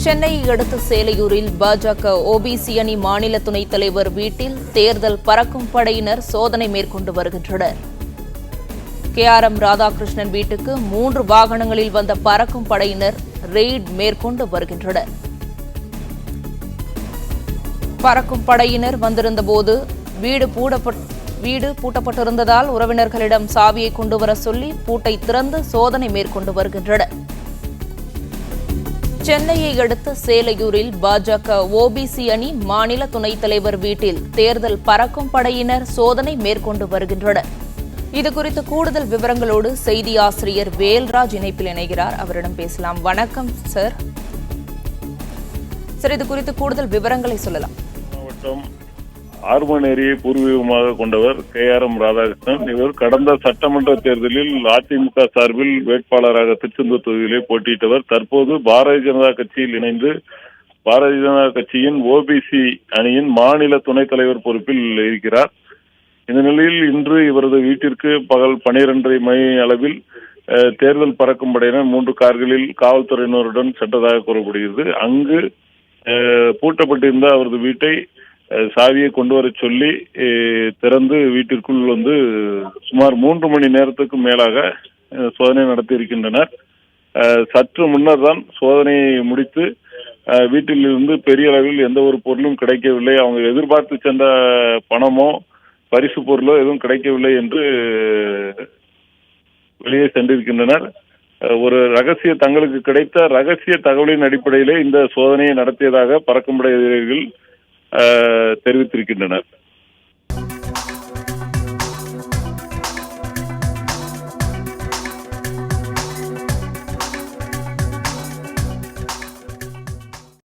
சென்னையை அடுத்த சேலையூரில் பாஜக ஓபிசி அணி மாநில துணைத் தலைவர் வீட்டில் தேர்தல் பறக்கும் படையினர் சோதனை மேற்கொண்டு வருகின்றனர். KRM ராதாகிருஷ்ணன் வீட்டுக்கு 3 வாகனங்களில் வந்த பறக்கும் படையினர் ரெய்ட் மேற்கொண்டு வருகின்றனர். பறக்கும் படையினர் வந்திருந்தபோது வீடு பூட்டப்பட்டிருந்ததால் உறவினர்களிடம் சாவியை கொண்டுவர சொல்லி பூட்டை திறந்து சோதனை மேற்கொண்டு வருகின்றனர். சென்னையை அடுத்த சேலையூரில் பாஜக ஓபிசி அணி மாநில துணைத் தலைவர் வீட்டில் தேர்தல் பறக்கும் படையினர் சோதனை மேற்கொண்டு வருகின்றனர். இதுகுறித்து கூடுதல் விவரங்களோடு செய்தி ஆசிரியர் வேல்ராஜ் இணைப்பில் இணைகிறார். அவரிடம் பேசலாம். வணக்கம் சார். சார், இது குறித்து கூடுதல் விவரங்களை சொல்லலாம். மாவட்டம் ஆர்மனேரியை பூர்வீகமாக கொண்டவர் KRM ராதாகிருஷ்ணன். இவர் கடந்த சட்டமன்ற தேர்தலில் அதிமுக சார்பில் வேட்பாளராக திருச்செந்தூர் தொகுதியிலே போட்டியிட்டவர். தற்போது பாரதிய ஜனதா கட்சியில் இணைந்து பாரதிய ஜனதா கட்சியின் ஓபிசி அணியின் மாநில துணைத் தலைவர் பொறுப்பில் இருக்கிறார். இந்த நிலையில் இன்று இவரது வீட்டிற்கு பகல் 12:30 மணி அளவில் தேர்தல் பறக்கும் படையினர் 3 கார்களில் காவல்துறையினருடன் சென்றதாக கூறப்படுகிறது. அங்கு பூட்டப்பட்டிருந்த அவரது வீட்டை சாவியை கொண்டு வர சொல்லி திறந்து வீட்டிற்குள் வந்து சுமார் 3 மணி நேரத்துக்கு மேலாக சோதனை நடத்தி இருக்கின்றனர். சற்று முன்னர் தான் சோதனையை முடித்து வீட்டில் இருந்து பெரிய அளவில் எந்த ஒரு பொருளும் கிடைக்கவில்லை, அவங்க எதிர்பார்த்து சென்ற பணமோ பரிசு பொருளோ எதுவும் கிடைக்கவில்லை என்று வெளியே சென்றிருக்கின்றனர். ஒரு தங்களுக்கு கிடைத்த ரகசிய தகவலின் அடிப்படையிலே இந்த சோதனையை நடத்தியதாக பறக்கும்படை அதிகாரிகள் தெரிவித்திருக்கின்றனர்.